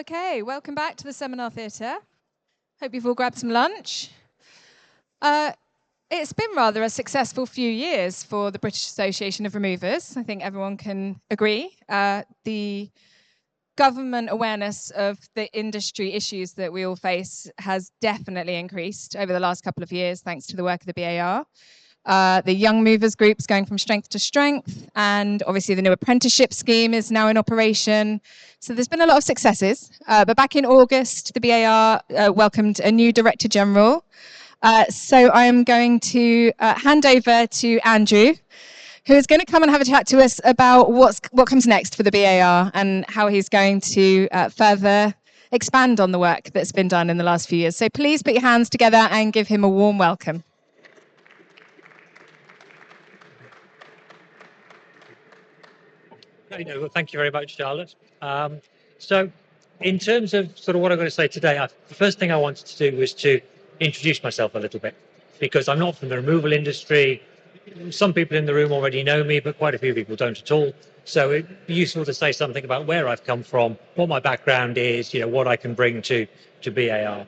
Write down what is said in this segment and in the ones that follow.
Okay, welcome back to the Seminar Theatre. Hope you've all grabbed some lunch. It's been rather a successful few years for the British Association of Removers. I think everyone can agree. The government awareness of the industry issues that we all face has definitely increased over the last couple of years, thanks to the work of the BAR. The Young Movers Group's going from strength to strength, and obviously the new apprenticeship scheme is now in operation. So there's been a lot of successes. But back in August, the BAR welcomed a new Director General. So I am going to hand over to Andrew, who is going to come and have a chat to us about what comes next for the BAR and how he's going to further expand on the work that's been done in the last few years. So please put your hands together and give him a warm welcome. Well, thank you very much, Charlotte. So in terms of sort of what I'm going to say today, the first thing I wanted to do was to introduce myself a little bit, because I'm not from the removal industry. Some people in the room already know me, but quite a few people don't at all. So it'd be useful to say something about where I've come from, what my background is, what I can bring to BAR.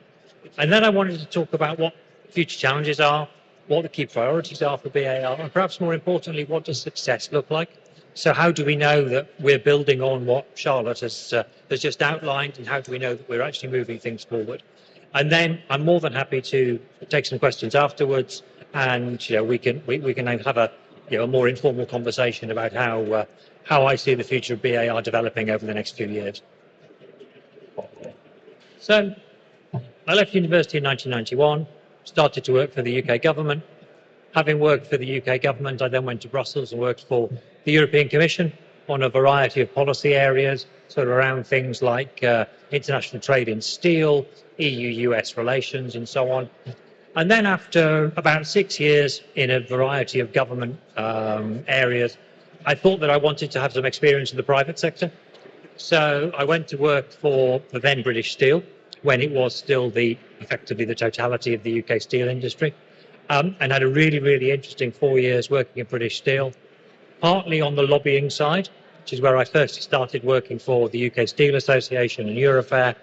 And then I wanted to talk about what future challenges are, what the key priorities are for BAR, and perhaps more importantly, what does success look like? So how do we know that we're building on what Charlotte has just outlined, and how do we know that we're actually moving things forward? And then I'm more than happy to take some questions afterwards, and we can have a more informal conversation about how I see the future of BAR developing over the next few years. So I left university in 1991, started to work for the UK government. Having worked for the UK government, I then went to Brussels and worked for the European Commission on a variety of policy areas, sort of around things like international trade in steel, EU-US relations, and so on. And then after about 6 years in a variety of government areas, I thought that I wanted to have some experience in the private sector. So I went to work for the then British Steel, when it was still effectively the totality of the UK steel industry. And had a really, really interesting 4 years working in British Steel, partly on the lobbying side, which is where I first started working for the UK Steel Association and Eurofair,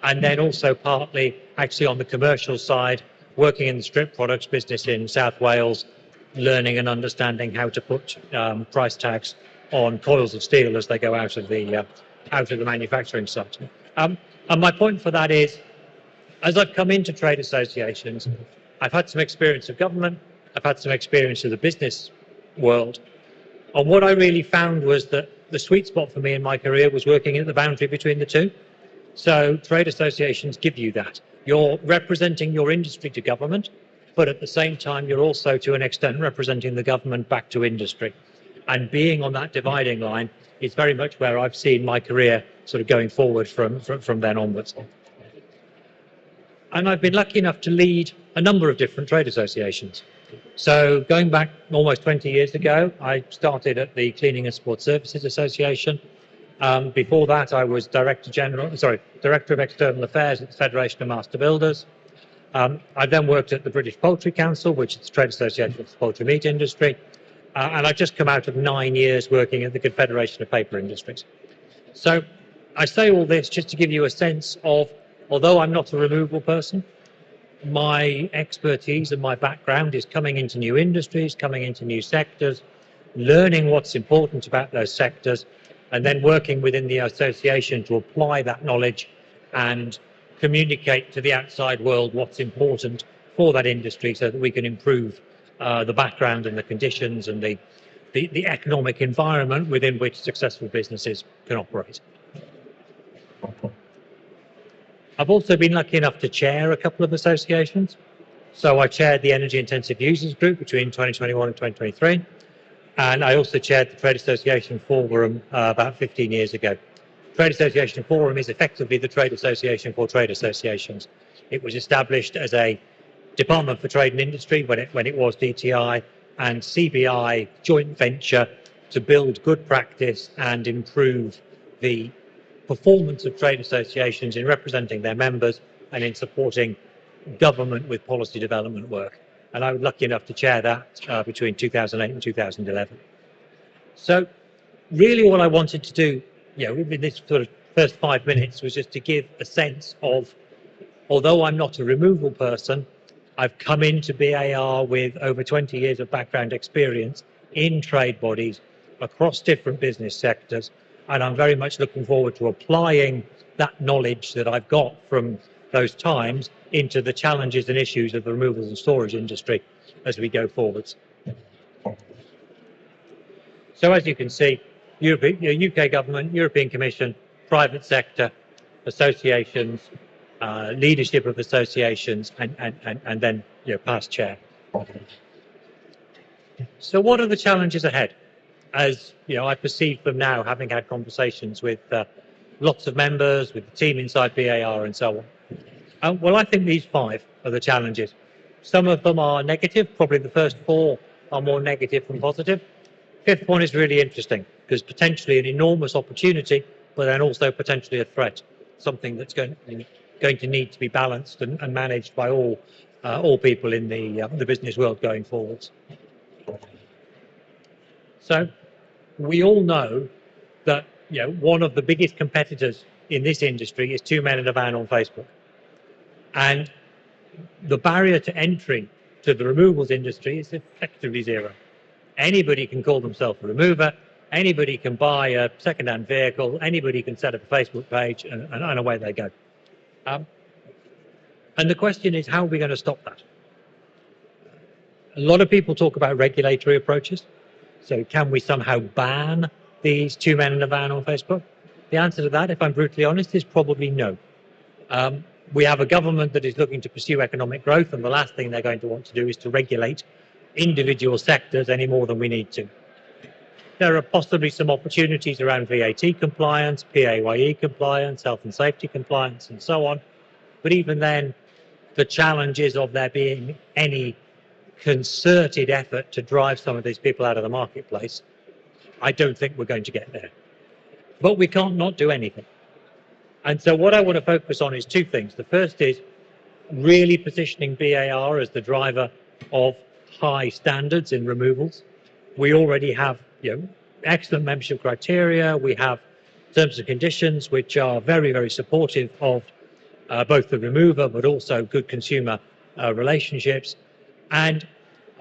and then also partly actually on the commercial side, working in the strip products business in South Wales, learning and understanding how to put price tags on coils of steel as they go out of the manufacturing site. And my point for that is, as I've come into trade associations, I've had some experience of government, I've had some experience of the business world, and what I really found was that the sweet spot for me in my career was working at the boundary between the two. So trade associations give you that. You're representing your industry to government, but at the same time, you're also, to an extent, representing the government back to industry. And being on that dividing line is very much where I've seen my career sort of going forward from then onwards. And I've been lucky enough to lead a number of different trade associations. So going back almost 20 years ago, I started at the Cleaning and Support Services Association. Before that, I was Director of External Affairs at the Federation of Master Builders. I then worked at the British Poultry Council, which is the trade association for the poultry meat industry. And I've just come out of 9 years working at the Confederation of Paper Industries. So I say all this just to give you a sense of, although I'm not a removal person, my expertise and my background is coming into new industries, coming into new sectors, learning what's important about those sectors, and then working within the association to apply that knowledge and communicate to the outside world what's important for that industry so that we can improve the background and the conditions and the economic environment within which successful businesses can operate. I've also been lucky enough to chair a couple of associations. So I chaired the Energy Intensive Users Group between 2021 and 2023. And I also chaired the Trade Association Forum about 15 years ago. Trade Association Forum is effectively the trade association for trade associations. It was established as a Department for Trade and Industry when it was DTI and CBI joint venture to build good practice and improve the performance of trade associations in representing their members and in supporting government with policy development work. And I was lucky enough to chair that between 2008 and 2011. So really what I wanted to do, in this sort of first 5 minutes was just to give a sense of, although I'm not a removal person, I've come into BAR with over 20 years of background experience in trade bodies across different business sectors, and I'm very much looking forward to applying that knowledge that I've got from those times into the challenges and issues of the removals and storage industry as we go forwards. So as you can see, UK government, European Commission, private sector, associations, leadership of associations, and then past chair. So what are the challenges ahead? As I perceive them now, having had conversations with lots of members, with the team inside BAR and so on. Well, I think these 5 are the challenges. Some of them are negative, probably the first 4 are more negative than positive. 5th one is really interesting because potentially an enormous opportunity, but then also potentially a threat, something that's going to need to be balanced and managed by all people in the business world going forwards. So we all know that one of the biggest competitors in this industry is 2 men in a van on Facebook, and the barrier to entry to the removals industry is effectively zero. Anybody can call themselves a remover, anybody can buy a second-hand vehicle, anybody can set up a Facebook page, and away they go. And the question is, how are we going to stop that? A lot of people talk about regulatory approaches. So can we somehow ban these 2 men in a van on Facebook? The answer to that, if I'm brutally honest, is probably no. We have a government that is looking to pursue economic growth, and the last thing they're going to want to do is to regulate individual sectors any more than we need to. There are possibly some opportunities around VAT compliance, PAYE compliance, health and safety compliance, and so on. But even then, the challenges of there being any concerted effort to drive some of these people out of the marketplace, I don't think we're going to get there. But we can't not do anything. And so what I want to focus on is 2 things. The first is really positioning BAR as the driver of high standards in removals. We already have excellent membership criteria. We have terms and conditions which are very, very supportive of both the remover but also good consumer relationships. And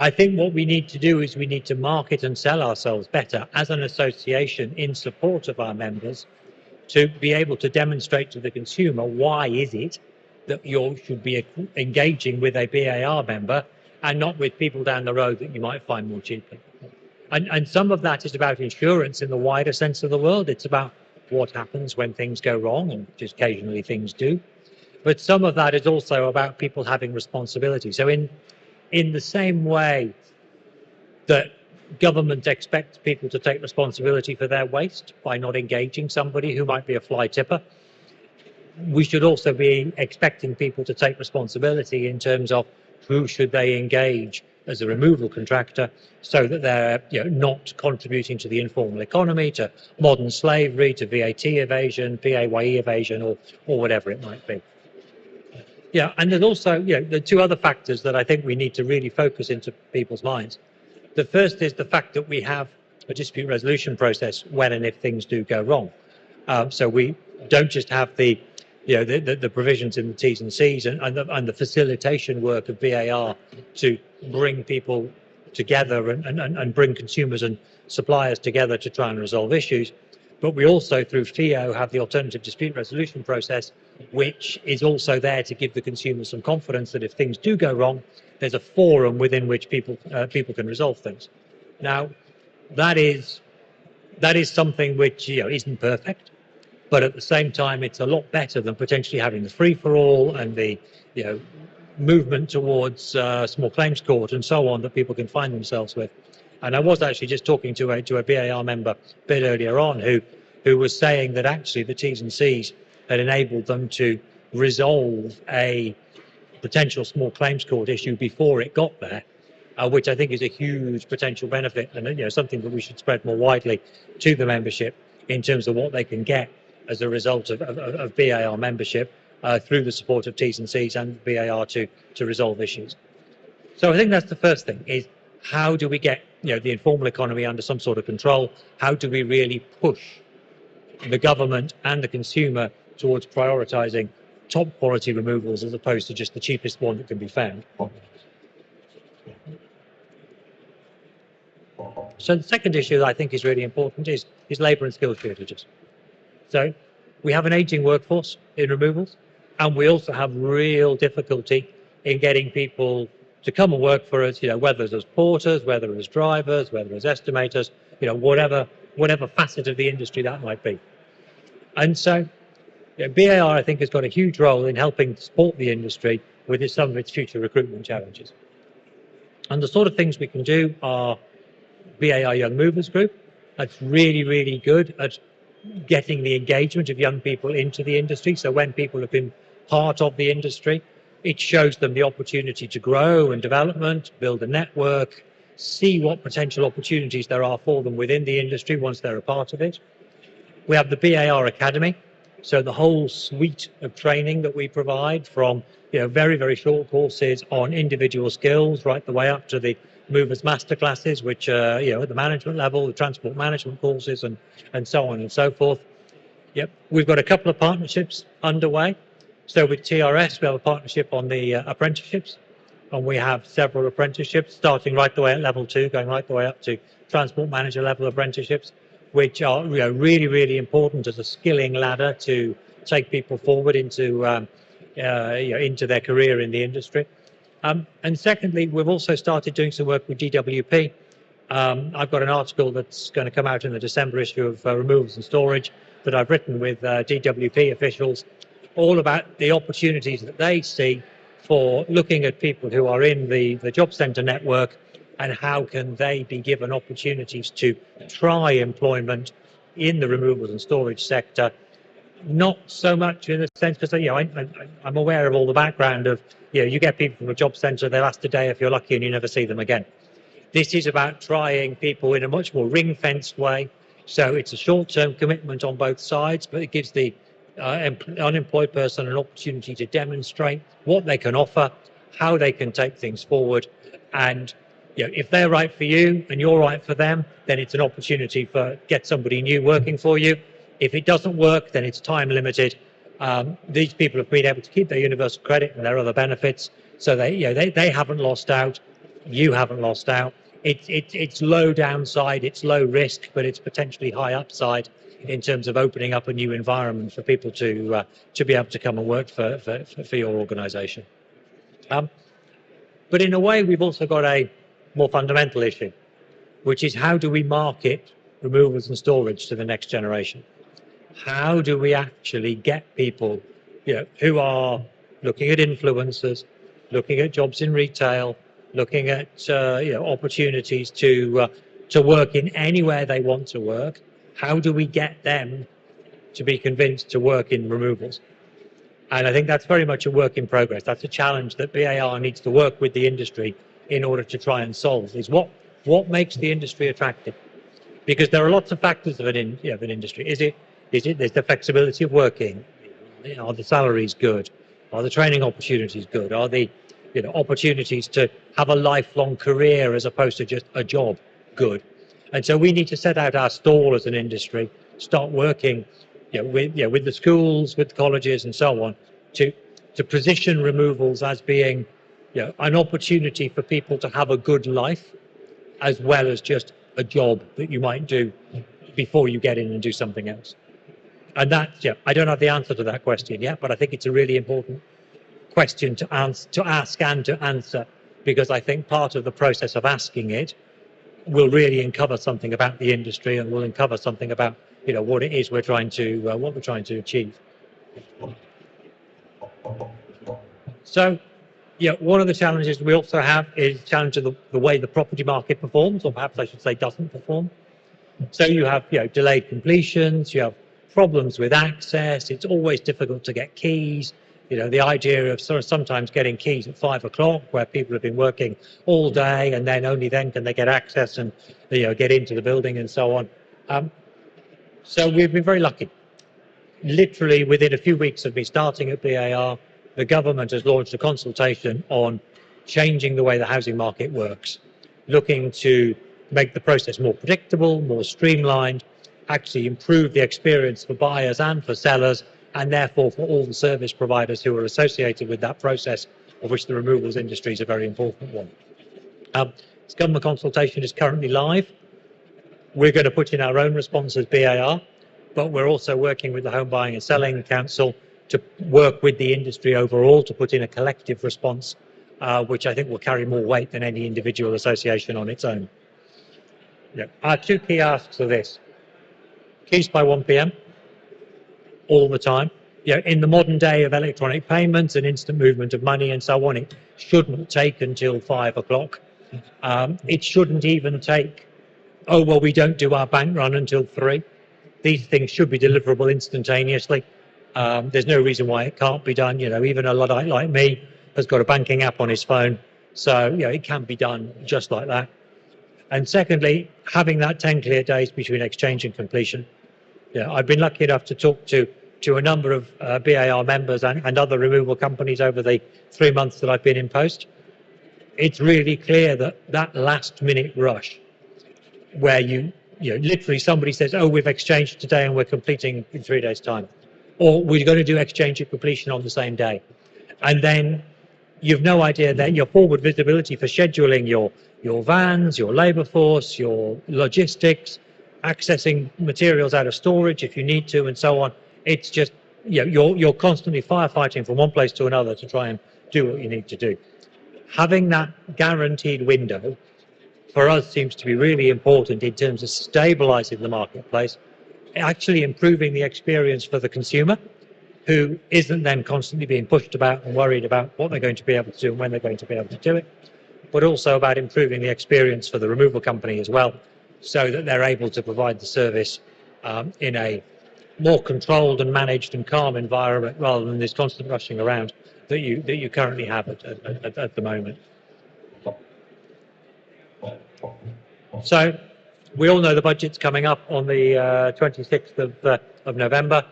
I think what we need to do is we need to market and sell ourselves better as an association in support of our members, to be able to demonstrate to the consumer why is it that you should be engaging with a BAR member and not with people down the road that you might find more cheaply. And some of that is about insurance in the wider sense of the word. It's about what happens when things go wrong, and just occasionally things do. But some of that is also about people having responsibility. So in the same way that government expects people to take responsibility for their waste by not engaging somebody who might be a fly tipper, we should also be expecting people to take responsibility in terms of who should they engage as a removal contractor, so that they're not contributing to the informal economy, to modern slavery, to VAT evasion, PAYE evasion, or whatever it might be. Yeah, and there's also the 2 other factors that I think we need to really focus into people's minds. The first is the fact that we have a dispute resolution process when and if things do go wrong. So we don't just have the provisions in the T's and C's and the facilitation work of BAR to bring people together and bring consumers and suppliers together to try and resolve issues. But we also, through FIO, have the alternative dispute resolution process, which is also there to give the consumer some confidence that if things do go wrong, there's a forum within which people can resolve things. Now, that is something which isn't perfect, but at the same time, it's a lot better than potentially having the free-for-all and the movement towards small claims court and so on that people can find themselves with. And I was actually just talking to a BAR member a bit earlier on who was saying that actually the T's and C's had enabled them to resolve a potential small claims court issue before it got there, which I think is a huge potential benefit, and something that we should spread more widely to the membership in terms of what they can get as a result of BAR membership through the support of T's and C's and BAR to resolve issues. So I think that's the first thing, is how do we get the informal economy under some sort of control? How do we really push the government and the consumer towards prioritising top quality removals as opposed to just the cheapest one that can be found. So the second issue that I think is really important is labour and skill shortages. So we have an ageing workforce in removals, and we also have real difficulty in getting people to come and work for us, whether as porters, whether as drivers, whether as estimators, whatever facet of the industry that might be. And so BAR, I think, has got a huge role in helping support the industry with some of its future recruitment challenges. And the sort of things we can do are BAR Young Movers Group. That's really, really good at getting the engagement of young people into the industry. So when people have been part of the industry, it shows them the opportunity to grow and development, build a network, see what potential opportunities there are for them within the industry once they're a part of it. We have the BAR Academy. So the whole suite of training that we provide, from very, very short courses on individual skills right the way up to the movers masterclasses, which are at the management level, the transport management courses, and so on and so forth. Yep, we've got a couple of partnerships underway. So with TRS, we have a partnership on the apprenticeships, and we have several apprenticeships starting right the way at level 2, going right the way up to transport manager level apprenticeships, which are really, really important as a skilling ladder to take people forward into their career in the industry. And secondly, we've also started doing some work with DWP. I've got an article that's going to come out in the December issue of Removals and Storage that I've written with DWP officials, all about the opportunities that they see for looking at people who are in the job centre network and how can they be given opportunities to try employment in the removals and storage sector. Not so much in a sense, because I'm aware of all the background of, you get people from a job centre, they last a day if you're lucky and you never see them again. This is about trying people in a much more ring-fenced way. So it's a short-term commitment on both sides, but it gives the unemployed person an opportunity to demonstrate what they can offer, how they can take things forward. And if they're right for you and you're right for them, then it's an opportunity for get somebody new working for you. If it doesn't work, then it's time limited. These people have been able to keep their universal credit and their other benefits, so they haven't lost out. You haven't lost out. It's low downside, it's low risk, but it's potentially high upside in terms of opening up a new environment for people to be able to come and work for your organisation. But in a way, we've also got a more fundamental issue, which is how do we market removals and storage to the next generation? How do we actually get people who are looking at influencers, looking at jobs in retail, looking at opportunities to work in anywhere they want to work? How do we get them to be convinced to work in removals? And I think that's very much a work in progress. That's a challenge that BAR needs to work with the industry in order to try and solve, is what makes the industry attractive? Because there are lots of factors of an industry. Is it there's the flexibility of working? Are the salaries good? Are the training opportunities good? Are the opportunities to have a lifelong career as opposed to just a job good? And so we need to set out our stall as an industry, start working with the schools, with the colleges and so on, to position removals as being an opportunity for people to have a good life, as well as just a job that you might do before you get in and do something else. And that, I don't have the answer to that question yet, but I think it's a really important question to ask and to answer, because I think part of the process of asking it will really uncover something about the industry and will uncover something about what it is we're trying to achieve. So one of the challenges we also have is the challenge of the way the property market performs, or perhaps I should say doesn't perform. So you have delayed completions, you have problems with access, it's always difficult to get keys. The idea of sort of sometimes getting keys at 5 o'clock, where people have been working all day and then only then can they get access and get into the building and so on. So we've been very lucky. Literally within a few weeks of me starting at BAR, the government has launched a consultation on changing the way the housing market works, looking to make the process more predictable, more streamlined, actually improve the experience for buyers and for sellers, and therefore for all the service providers who are associated with that process, of which the removals industry is a very important one. This government consultation is currently live. We're going to put in our own response as BAR, but we're also working with the Home Buying and Selling Council to work with the industry overall to put in a collective response, which I think will carry more weight than any individual association on its own. Yeah. Our two key asks are this: keys by 1 p.m. all the time. In the modern day of electronic payments and instant movement of money and so on, it shouldn't take until 5 o'clock. It shouldn't even take, oh, well, we don't do our bank run until 3. These things should be deliverable instantaneously. There's no reason why it can't be done. Even a Luddite like me has got a banking app on his phone. So, it can be done just like that. And secondly, having that 10 clear days between exchange and completion. I've been lucky enough to talk to a number of BAR members and other removal companies over the 3 months that I've been in post. It's really clear that last minute rush where literally somebody says, oh, we've exchanged today and we're completing in 3 days' time, or we're going to do exchange and completion on the same day. And then you've no idea that your forward visibility for scheduling your vans, your labour force, your logistics, accessing materials out of storage if you need to, and so on. It's just, you're constantly firefighting from one place to another to try and do what you need to do. Having that guaranteed window for us seems to be really important in terms of stabilizing the marketplace, actually improving the experience for the consumer, who isn't then constantly being pushed about and worried about what they're going to be able to do and when they're going to be able to do it, but also about improving the experience for the removal company as well, so that they're able to provide the service in a more controlled and managed and calm environment, rather than this constant rushing around that you currently have at the moment. So we all know the budget's coming up on the 26th of November.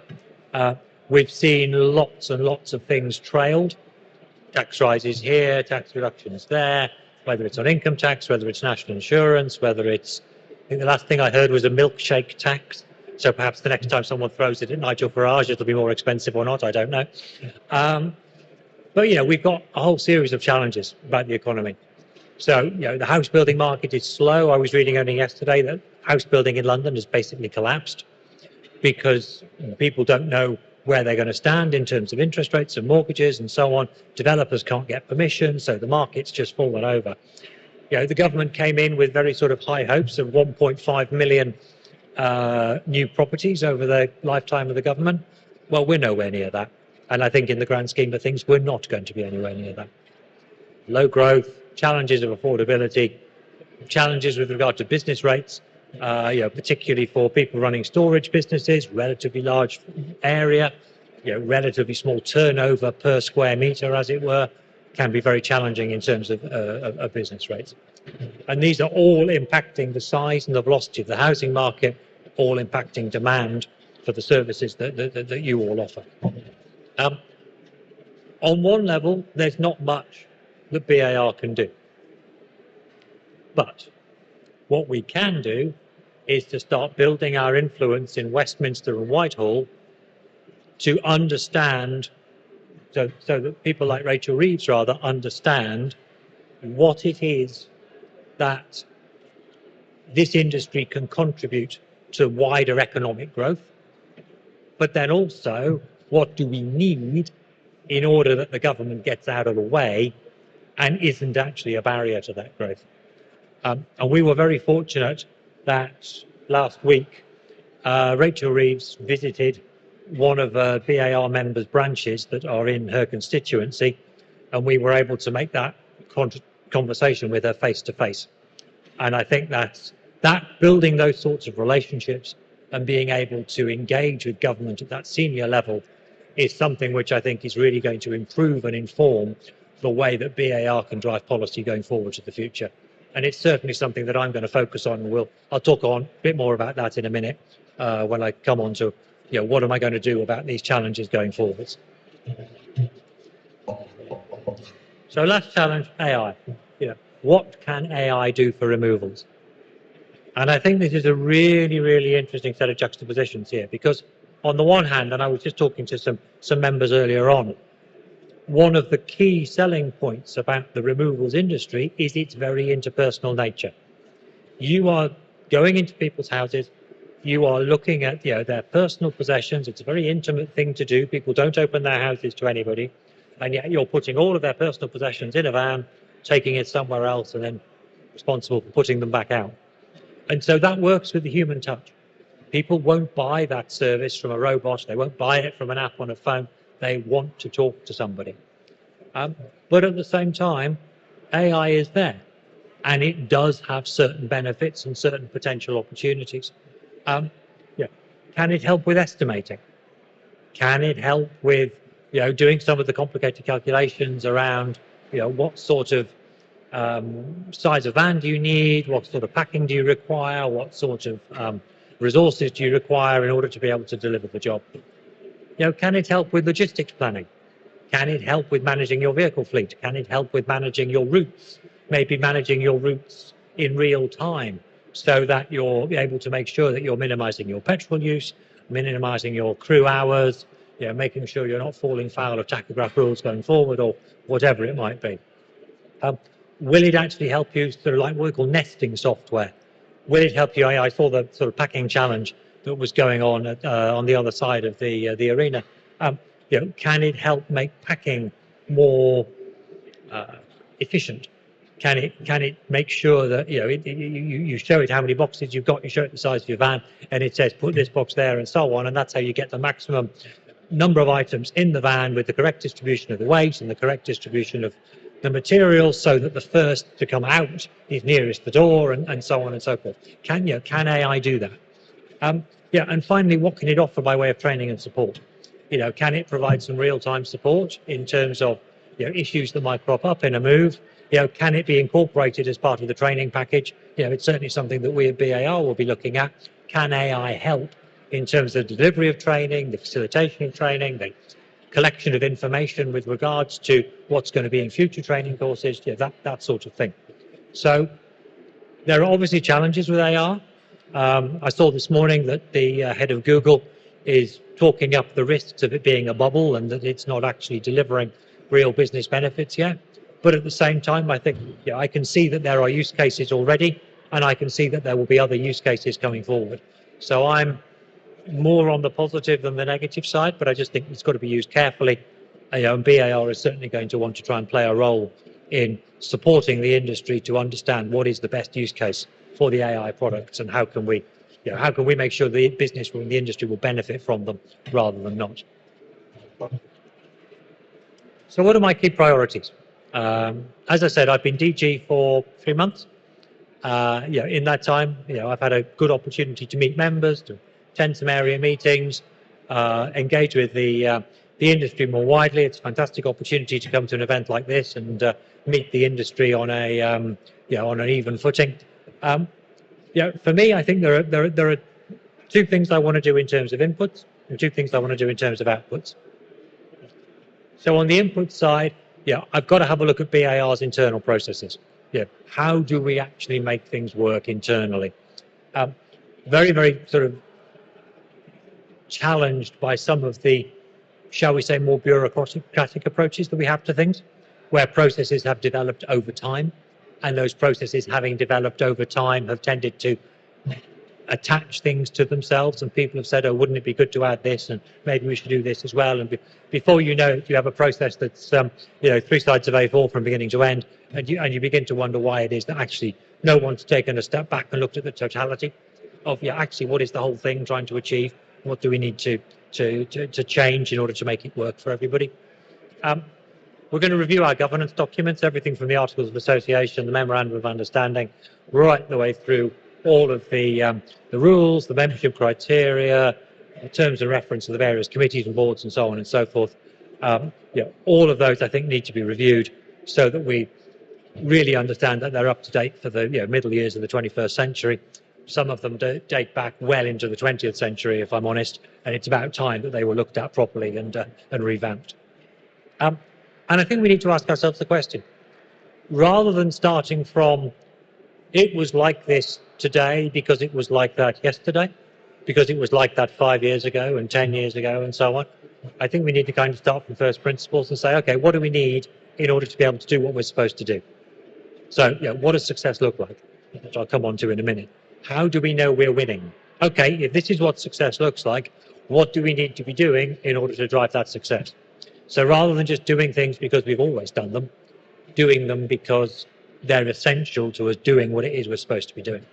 We've seen lots and lots of things trailed. Tax rises here, tax reductions there, whether it's on income tax, whether it's national insurance, whether it's, I think the last thing I heard was a milkshake tax. So perhaps the next time someone throws it at Nigel Farage, it'll be more expensive or not, I don't know. But we've got a whole series of challenges about the economy. So, the house building market is slow. I was reading only yesterday that house building in London has basically collapsed because people don't know where they're going to stand in terms of interest rates and mortgages and so on. Developers can't get permission, so the market's just fallen over. The government came in with very sort of high hopes of 1.5 million new properties over the lifetime of the government. Well, we're nowhere near that. And I think in the grand scheme of things, we're not going to be anywhere near that. Low growth, challenges of affordability, challenges with regard to business rates, particularly for people running storage businesses, relatively large area, relatively small turnover per square meter, as it were, can be very challenging in terms of business rates. And these are all impacting the size and the velocity of the housing market, all impacting demand for the services that you all offer. On one level, there's not much that BAR can do. But what we can do is to start building our influence in Westminster and Whitehall to understand, so that people like Rachel Reeves rather understand what it is that this industry can contribute to wider economic growth, but then also what do we need in order that the government gets out of the way and isn't actually a barrier to that growth. And we were very fortunate that last week Rachel Reeves visited one of BAR members' branches that are in her constituency, and we were able to make that conversation with her face to face. And I think that building those sorts of relationships and being able to engage with government at that senior level is something which I think is really going to improve and inform the way that BAR can drive policy going forward to the future. And it's certainly something that I'm going to focus on, and I'll talk on a bit more about that in a minute when I come on to what am I going to do about these challenges going forwards. So last challenge, AI. What can AI do for removals? And I think this is a really, really interesting set of juxtapositions here, because on the one hand, and I was just talking to some members earlier on, one of the key selling points about the removals industry is its very interpersonal nature. You are going into people's houses, you are looking at their personal possessions. It's a very intimate thing to do. People don't open their houses to anybody, and yet you're putting all of their personal possessions in a van, taking it somewhere else, and then responsible for putting them back out. And so that works with the human touch. People won't buy that service from a robot. They won't buy it from an app on a phone. They want to talk to somebody. But at the same time, AI is there, and it does have certain benefits and certain potential opportunities. Yeah. Can it help with estimating? Can it help with doing some of the complicated calculations around what sort of size of van do you need? What sort of packing do you require? What sort of resources do you require in order to be able to deliver the job? Can it help with logistics planning? Can it help with managing your vehicle fleet? Can it help with managing your routes? Maybe managing your routes in real time so that you're able to make sure that you're minimizing your petrol use, minimizing your crew hours, making sure you're not falling foul of tachograph rules going forward, or whatever it might be. Will it actually help you sort of like what we call nesting software? Will it help you? I saw the sort of packing challenge that was going on the other side of the arena. Can it help make packing more efficient? Can it make sure that you show it how many boxes you've got, you show it the size of your van, and it says put this box there and so on, and that's how you get the maximum number of items in the van with the correct distribution of the weight and the correct distribution of the materials, so that the first to come out is nearest the door, and so on and so forth. Can AI do that? And finally, what can it offer by way of training and support? Can it provide some real-time support in terms of issues that might crop up in a move? Can it be incorporated as part of the training package? It's certainly something that we at BAR will be looking at. Can AI help in terms of the delivery of training, the facilitation of training, the collection of information with regards to what's going to be in future training courses, that sort of thing. So there are obviously challenges with AR. I saw this morning that the head of Google is talking up the risks of it being a bubble and that it's not actually delivering real business benefits yet. But at the same time, I think I can see that there are use cases already, and I can see that there will be other use cases coming forward. So I'm more on the positive than the negative side, but I just think it's got to be used carefully. And BAR is certainly going to want to try and play a role in supporting the industry to understand what is the best use case for the AI products, and how can we make sure the business and the industry will benefit from them rather than not. So what are my key priorities? As I said, I've been DG for 3 months. In that time, I've had a good opportunity to meet members, to attend some area meetings, engage with the industry more widely. It's a fantastic opportunity to come to an event like this and meet the industry on an even footing. For me, I think there are 2 things I want to do in terms of inputs and 2 things I want to do in terms of outputs. So on the input side, I've got to have a look at BAR's internal processes. How do we actually make things work internally? Very, very sort of challenged by some of the, shall we say, more bureaucratic approaches that we have to things, where processes have developed over time, and those processes having developed over time have tended to attach things to themselves, and people have said, oh, wouldn't it be good to add this, and maybe we should do this as well, and before you know it, you have a process that's 3 sides of A4 from beginning to end, and you begin to wonder why it is that actually no one's taken a step back and looked at the totality of actually what is the whole thing trying to achieve, what do we need to change in order to make it work for everybody. We're going to review our governance documents, everything from the Articles of Association, the Memorandum of Understanding, right the way through all of the rules, the membership criteria, the terms of reference of the various committees and boards and so on and so forth. All of those, I think, need to be reviewed so that we really understand that they're up to date for the middle years of the 21st century. Some of them date back well into the 20th century, if I'm honest, and it's about time that they were looked at properly and revamped. And I think we need to ask ourselves the question, rather than starting from it was like this today because it was like that yesterday, because it was like that 5 years ago and 10 years ago and so on. I think we need to kind of start from first principles and say, okay, what do we need in order to be able to do what we're supposed to do? So, what does success look like? Which I'll come on to in a minute. How do we know we're winning? Okay, if this is what success looks like, what do we need to be doing in order to drive that success? So rather than just doing things because we've always done them, doing them because they're essential to us doing what it is we're supposed to be doing.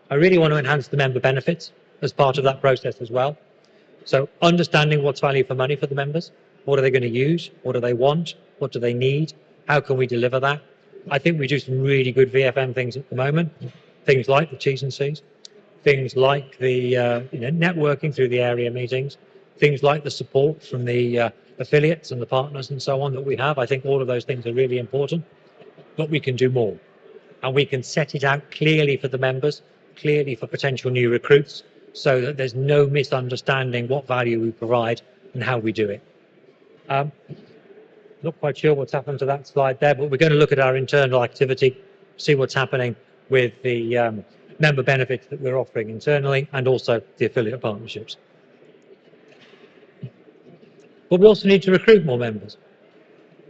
I really want to enhance the member benefits as part of that process as well. So understanding what's value for money for the members, what are they going to use, what do they want, what do they need, how can we deliver that? I think we do some really good VFM things at the moment, things like the T's and C's, things like the networking through the area meetings, things like the support from the affiliates and the partners and so on that we have. I think all of those things are really important, but we can do more. And we can set it out clearly for the members, clearly for potential new recruits, so that there's no misunderstanding what value we provide and how we do it. Not quite sure what's happened to that slide there, but we're going to look at our internal activity, see what's happening with the member benefits that we're offering internally and also the affiliate partnerships. But we also need to recruit more members.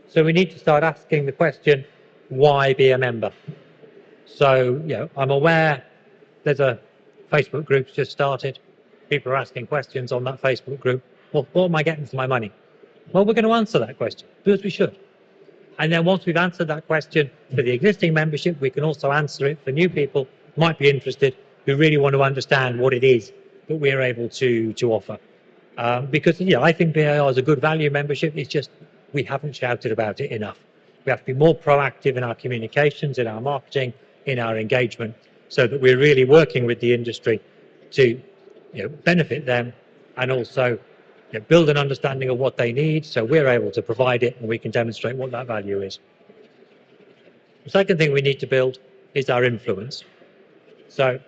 So we need to start asking the question, why be a member? So, I'm aware there's a Facebook group just started. People are asking questions on that Facebook group. Well, what am I getting for my money? Well, we're going to answer that question because we should. And then once we've answered that question for the existing membership, we can also answer it for new people who might be interested, who really want to understand what it is that we're able to offer. Because, I think BAR is a good value membership. It's just we haven't shouted about it enough. We have to be more proactive in our communications, in our marketing, in our engagement, so that we're really working with the industry to benefit them and also build an understanding of what they need so we're able to provide it and we can demonstrate what that value is. The second thing we need to build is our influence. So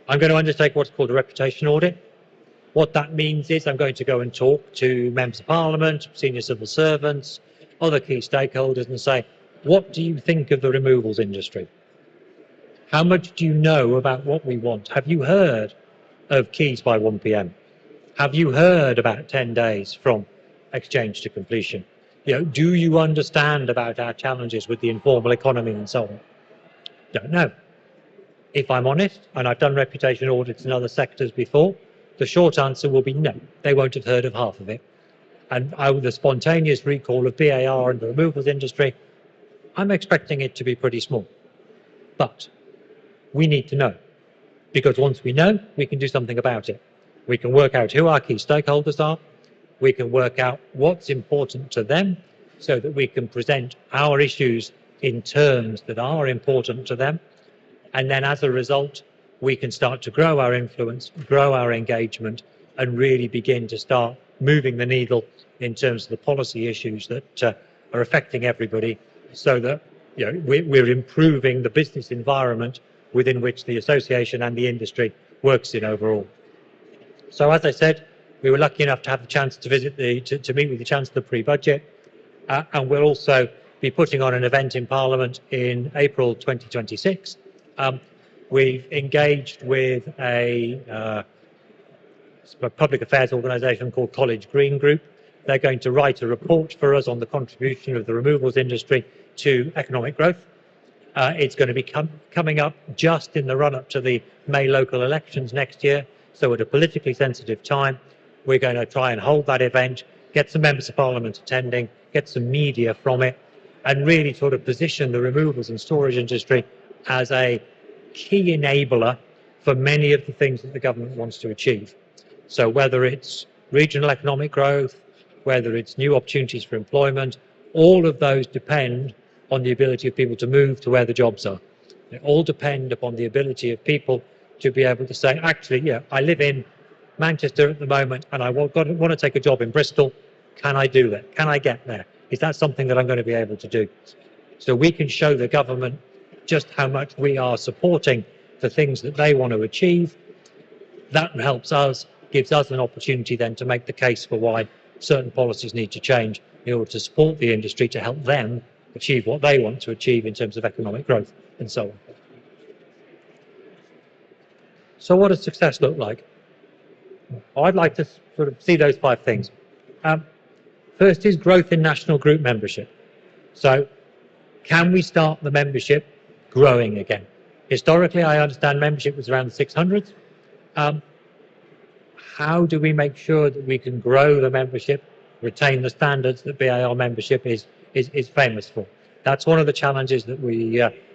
I'm going to undertake what's called a reputation audit. What that means is I'm going to go and talk to members of parliament, senior civil servants, other key stakeholders and say, what do you think of the removals industry? How much do you know about what we want? Have you heard of keys by 1 p.m? Have you heard about 10 days from exchange to completion? Do you understand about our challenges with the informal economy and so on? Don't know. If I'm honest, and I've done reputation audits in other sectors before, the short answer will be no, they won't have heard of half of it. And the spontaneous recall of BAR and the removals industry, I'm expecting it to be pretty small. But we need to know, because once we know, we can do something about it. We can work out who our key stakeholders are. We can work out what's important to them so that we can present our issues in terms that are important to them. And then as a result, we can start to grow our influence, grow our engagement, and really begin to start moving the needle in terms of the policy issues that are affecting everybody, so that we're improving the business environment within which the association and the industry works in overall. So as I said, we were lucky enough to have the chance to visit to meet with the Chancellor pre-budget, and we'll also be putting on an event in Parliament in April 2026. We've engaged with a public affairs organisation called College Green Group. They're going to write a report for us on the contribution of the removals industry to economic growth. It's going to be coming up just in the run-up to the May local elections next year. So at a politically sensitive time, we're going to try and hold that event, get some members of parliament attending, get some media from it, and really sort of position the removals and storage industry as a key enabler for many of the things that the government wants to achieve. So whether it's regional economic growth, whether it's new opportunities for employment, all of those depend on the ability of people to move to where the jobs are. They all depend upon the ability of people to be able to say, actually, I live in Manchester at the moment and I want to take a job in Bristol. Can I do that? Can I get there? Is that something that I'm going to be able to do? So we can show the government just how much we are supporting the things that they want to achieve. That helps us, gives us an opportunity then to make the case for why certain policies need to change in order to support the industry to help them achieve what they want to achieve in terms of economic growth and so on. So what does success look like? I'd like to sort of see those 5 things. First is growth in national group membership. So can we start the membership growing again? Historically, I understand membership was around the 600s. How do we make sure that we can grow the membership, retain the standards that BAR membership is famous for? That's one of the challenges that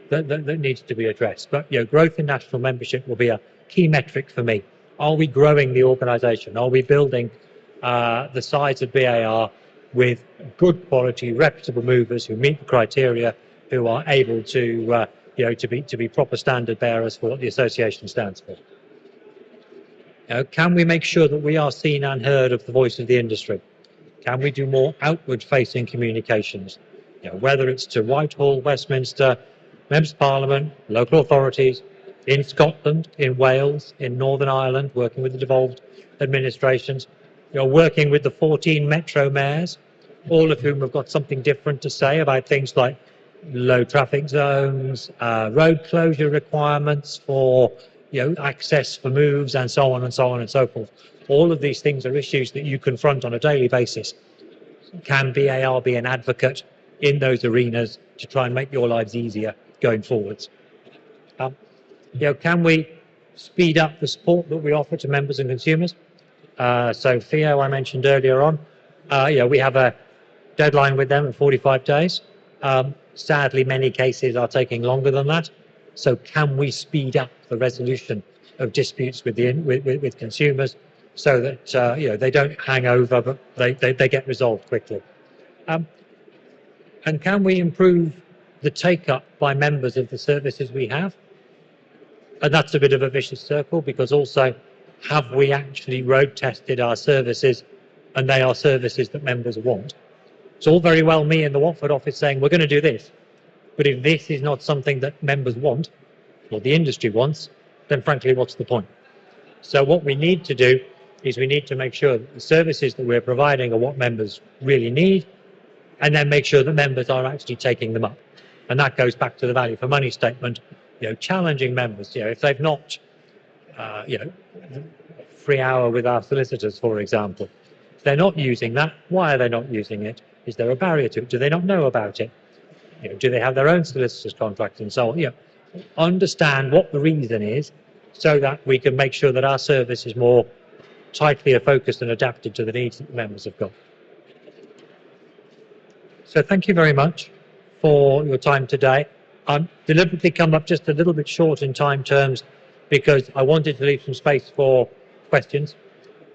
that needs to be addressed. But growth in national membership will be a key metric for me. Are we growing the organisation? Are we building the size of BAR with good quality, reputable movers who meet the criteria, who are able to to be proper standard bearers for what the association stands for? Can we make sure that we are seen and heard of the voice of the industry? Can we do more outward-facing communications? Whether it's to Whitehall, Westminster, Members of Parliament, local authorities, in Scotland, in Wales, in Northern Ireland, working with the devolved administrations, working with the 14 metro mayors, all of whom have got something different to say about things like low traffic zones, road closure requirements for access for moves, and so on and so on and so forth. All of these things are issues that you confront on a daily basis. Can BAR be an advocate in those arenas to try and make your lives easier going forwards? Can we speed up the support that we offer to members and consumers? So FIO, I mentioned earlier on, we have a deadline with them of 45 days. Sadly, many cases are taking longer than that. So can we speed up the resolution of disputes with consumers so that they don't hang over, but they get resolved quickly? And can we improve the take-up by members of the services we have? And that's a bit of a vicious circle, because also, have we actually road tested our services, and they are services that members want? It's all very well me in the Watford office saying we're going to do this, but if this is not something that members want, or the industry wants, then frankly, what's the point? So what we need to do is we need to make sure that the services that we're providing are what members really need, and then make sure that members are actually taking them up. And that goes back to the value for money statement, challenging members, if they've not, free hour with our solicitors, for example. If they're not using that, why are they not using it? Is there a barrier to it? Do they not know about it? Do they have their own solicitor's contract and so on? Understand what the reason is, so that we can make sure that our service is more tightly focused and adapted to the needs that the members have got. So thank you very much for your time today. I'm deliberately come up just a little bit short in time terms because I wanted to leave some space for questions.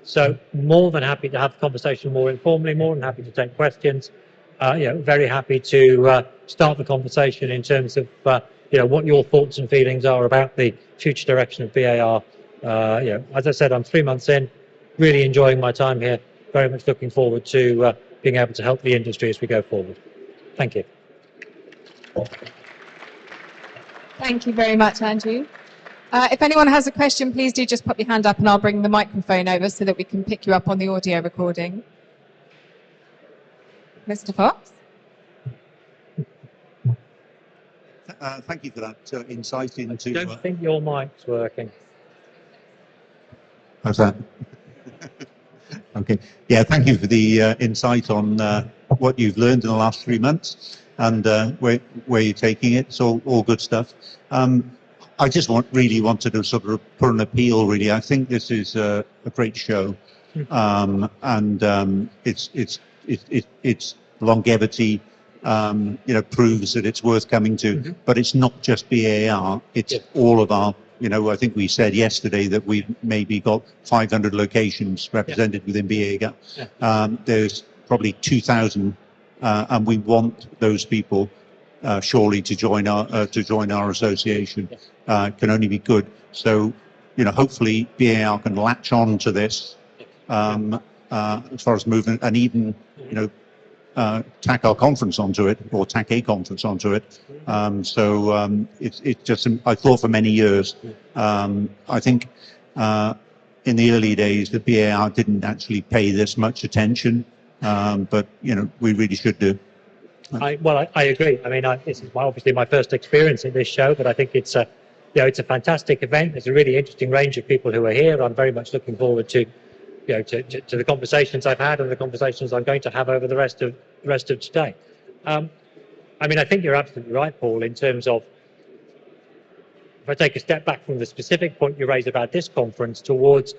So more than happy to have the conversation more informally, more than happy to take questions. Very happy to start the conversation in terms of what your thoughts and feelings are about the future direction of BAR. As I said, I'm 3 months in, really enjoying my time here. Very much looking forward to being able to help the industry as we go forward. Thank you. Thank you very much, Andrew. If anyone has a question, please do just pop your hand up and I'll bring the microphone over so that we can pick you up on the audio recording. Mr. Fox? Thank you for that insight into... I don't think your mic's working. How's that? Okay. Yeah, thank you for the insight on what you've learned in the last 3 months and where you're taking it. It's all good stuff. I just really wanted to sort of put an appeal, really. I think this is a great show. And its longevity proves that it's worth coming to. But it's not just BAR, it's all of our, I think we said yesterday that we've maybe got 500 locations represented within BAR. There's probably 2,000, and we want those people surely to join our association. Can only be good. So, hopefully BAR can latch on to this as far as movement, and even, tack our conference onto it, or tack a conference onto it. It's just, I thought for many years, I think in the early days the BAR didn't actually pay this much attention, but we really should do. I agree. I mean, this is obviously my first experience at this show, but I think it's a, it's a fantastic event. There's a really interesting range of people who are here. I'm very much looking forward to, to the conversations I've had and the conversations I'm going to have over the rest of today. I mean, I think you're absolutely right, Paul, in terms of, if I take a step back from the specific point you raised about this conference towards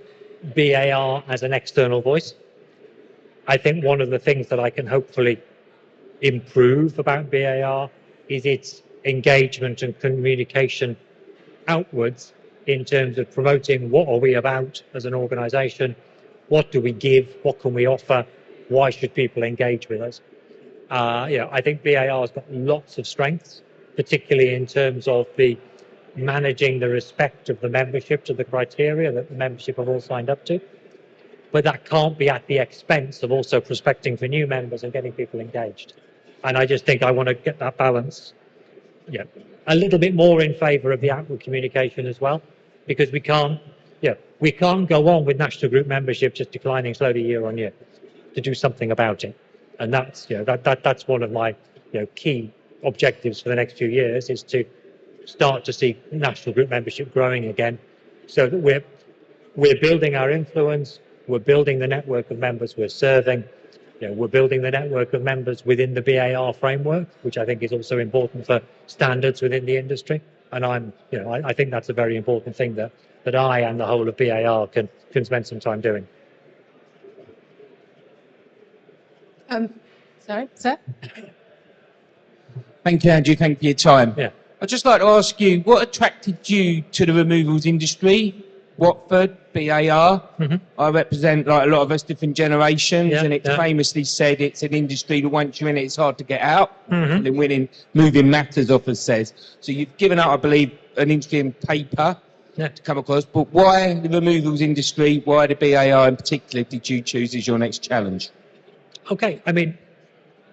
BAR as an external voice, I think one of the things that I can hopefully improve about BAR is its engagement and communication outwards in terms of promoting what are we about as an organisation, what do we give, what can we offer, why should people engage with us. I think BAR has got lots of strengths, particularly in terms of the managing the respect of the membership to the criteria that the membership have all signed up to. But that can't be at the expense of also prospecting for new members and getting people engaged. And I just think I want to get that balance, a little bit more in favour of the outward communication as well, because we can't go on with national group membership just declining slowly year on year. To do something about it, and that's that's one of my key objectives for the next few years, is to start to see national group membership growing again, so that we're building our influence, we're building the network of members we're serving, we're building the network of members within the BAR framework, which I think is also important for standards within the industry. And I think that's a very important thing that I and the whole of BAR can spend some time doing. Sorry, sir? Thank you, Andrew. Thank you for your time. Yeah. I'd just like to ask you, what attracted you to the removals industry? Watford, BAR. Mm-hmm. I represent, like a lot of us, different generations, and it's yeah. famously said it's an industry that once you're in it, it's hard to get out. Mm-hmm. And then moving matters off, as says. So you've given up, I believe, an industry in paper to come across. But why the removals industry? Why the BAR in particular did you choose as your next challenge? Okay, I mean,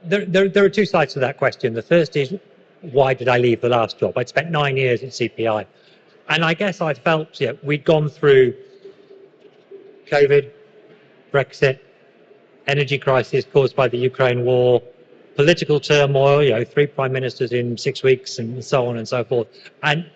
there are two sides to that question. The first is, why did I leave the last job? I'd spent 9 years at CPI. And I guess I felt, we'd gone through COVID, Brexit, energy crisis caused by the Ukraine war, political turmoil, 3 prime ministers in 6 weeks, and so on and so forth. And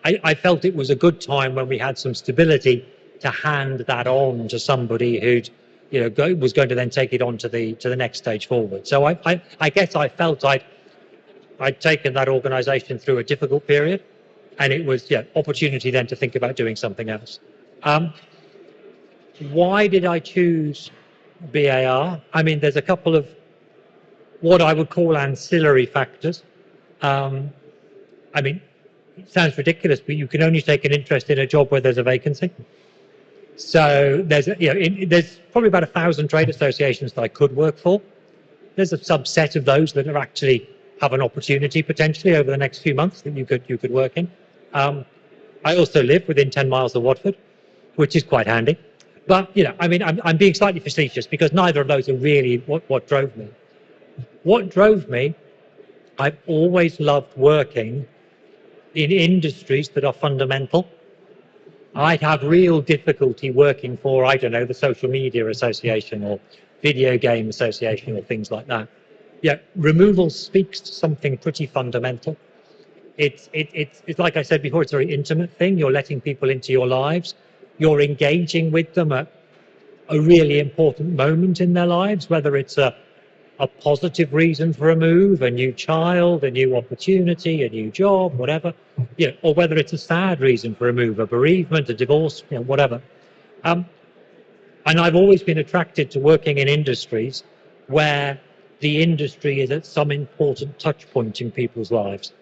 I felt it was a good time when we had some stability to hand that on to somebody who'd was going to then take it on to the next stage forward. So I guess I felt I'd taken that organisation through a difficult period, and it was opportunity then to think about doing something else. Why did I choose BAR? I mean, there's a couple of what I would call ancillary factors. I mean, it sounds ridiculous, but you can only take an interest in a job where there's a vacancy. So there's there's probably about 1,000 trade associations that I could work for. There's a subset of those that are actually have an opportunity potentially over the next few months that you could work in. I also live within 10 miles of Watford, which is quite handy. But I mean, I'm being slightly facetious, because neither of those are really what drove me. What drove me, I've always loved working in industries that are fundamental. I'd have real difficulty working for, I don't know, the Social Media Association or Video Game Association or things like that. Removal speaks to something pretty fundamental. It's like I said before, it's a very intimate thing. You're letting people into your lives. You're engaging with them at a really important moment in their lives, whether it's a positive reason for a move, a new child, a new opportunity, a new job, whatever, or whether it's a sad reason for a move, a bereavement, a divorce, whatever. And I've always been attracted to working in industries where the industry is at some important touch point in people's lives.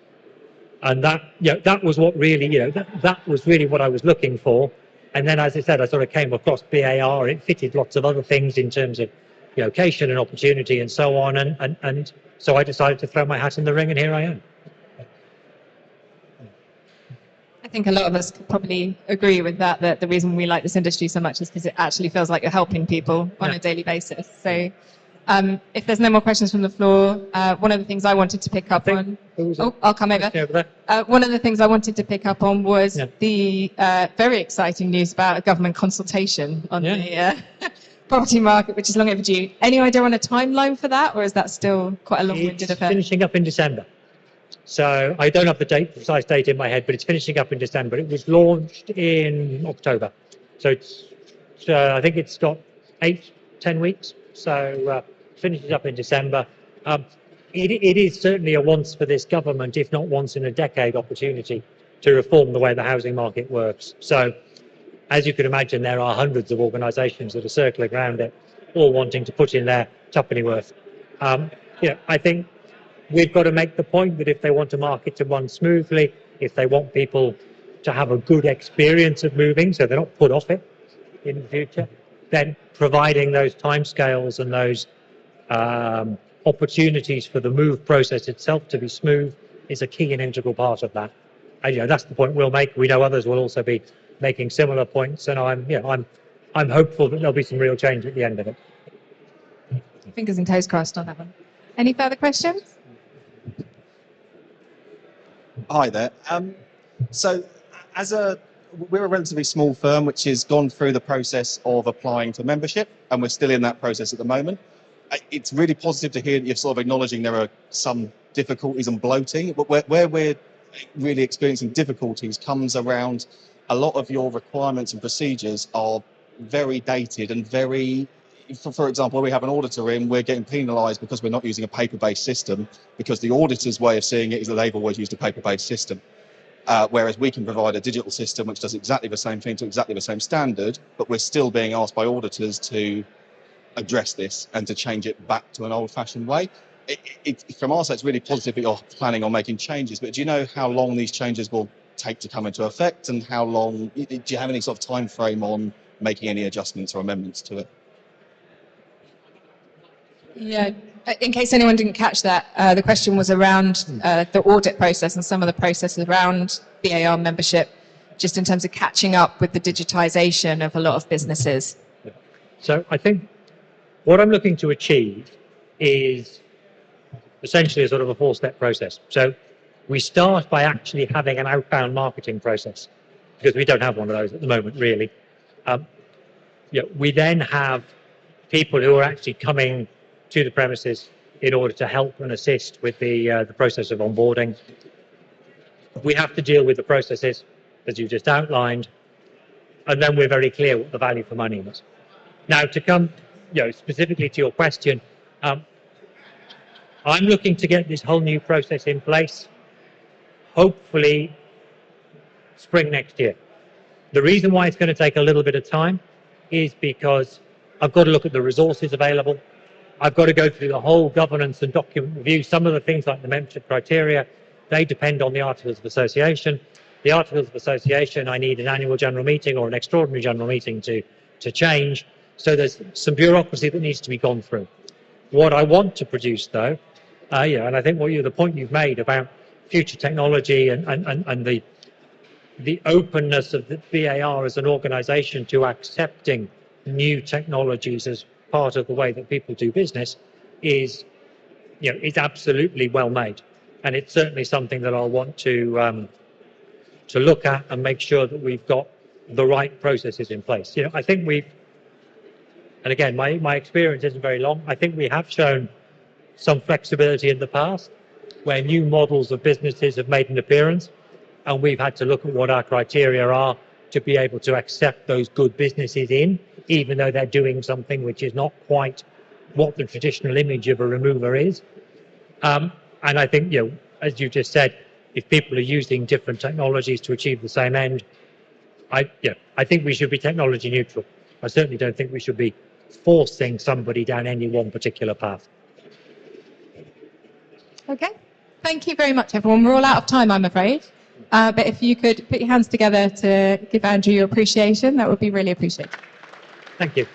And that was what really, that was really what I was looking for. And then, as I said, I sort of came across BAR. It fitted lots of other things in terms of location and opportunity and so on. And so I decided to throw my hat in the ring, and here I am. I think a lot of us could probably agree with that the reason we like this industry so much is because it actually feels like you're helping people on a daily basis. So if there's no more questions from the floor, one of the things I wanted to pick up on... I'll come over. One of the things I wanted to pick up on was the very exciting news about a government consultation on property market, which is long overdue. Any idea on a timeline for that, or is that still quite a long-winded It's affair? finishing up in December. So I don't have the precise date in my head, but it's finishing up in December. It was launched in October. So I think it's got 8-10 weeks. So finishes up in December. It is certainly a once for this government, if not once in a decade, opportunity to reform the way the housing market works. So as you can imagine, there are hundreds of organisations that are circling around it, all wanting to put in their tuppenny worth. I think we've got to make the point that if they want a market to run smoothly, if they want people to have a good experience of moving, so they're not put off it in the future, then providing those timescales and those opportunities for the move process itself to be smooth is a key and integral part of that. And that's the point we'll make. We know others will also be making similar points, and I'm hopeful that there'll be some real change at the end of it. Fingers and toes crossed on that one. Any further questions? Hi there. So we're a relatively small firm which has gone through the process of applying for membership, and we're still in that process at the moment. It's really positive to hear that you're sort of acknowledging there are some difficulties and bloating, but where we're really experiencing difficulties comes around a lot of your requirements and procedures are very dated and very, for example, when we have an auditor in, we're getting penalised because we're not using a paper-based system, because the auditor's way of seeing it is that they've always used a paper-based system. Whereas we can provide a digital system which does exactly the same thing to exactly the same standard, but we're still being asked by auditors to address this and to change it back to an old-fashioned way. From our side, it's really positive that you're planning on making changes, but do you know how long these changes will take to come into effect, and how long, do you have any sort of time frame on making any adjustments or amendments to it? Yeah, in case anyone didn't catch that, the question was around the audit process and some of the processes around BAR membership, just in terms of catching up with the digitisation of a lot of businesses. So I think what I'm looking to achieve is essentially a sort of a 4-step process. So we start by actually having an outbound marketing process, because we don't have one of those at the moment, really. We then have people who are actually coming to the premises in order to help and assist with the process of onboarding. We have to deal with the processes, as you just outlined, and then we're very clear what the value for money is. Now, to come specifically to your question, I'm looking to get this whole new process in place, hopefully spring next year. The reason why it's going to take a little bit of time is because I've got to look at the resources available. I've got to go through the whole governance and document review. Some of the things like the membership criteria, they depend on the Articles of Association. The Articles of Association, I need an annual general meeting or an extraordinary general meeting to change. So there's some bureaucracy that needs to be gone through. What I want to produce, though, and I think the point you've made about future technology and the openness of the BAR as an organisation to accepting new technologies as part of the way that people do business is absolutely well made, and it's certainly something that I'll want to look at and make sure that we've got the right processes in place. I think and again, my experience isn't very long. I think we have shown some flexibility in the past where new models of businesses have made an appearance, and we've had to look at what our criteria are to be able to accept those good businesses in, even though they're doing something which is not quite what the traditional image of a remover is. And I think, as you just said, if people are using different technologies to achieve the same end, I think we should be technology neutral. I certainly don't think we should be forcing somebody down any one particular path. Okay, thank you very much, everyone. We're all out of time, I'm afraid. But if you could put your hands together to give Andrew your appreciation, that would be really appreciated. Thank you.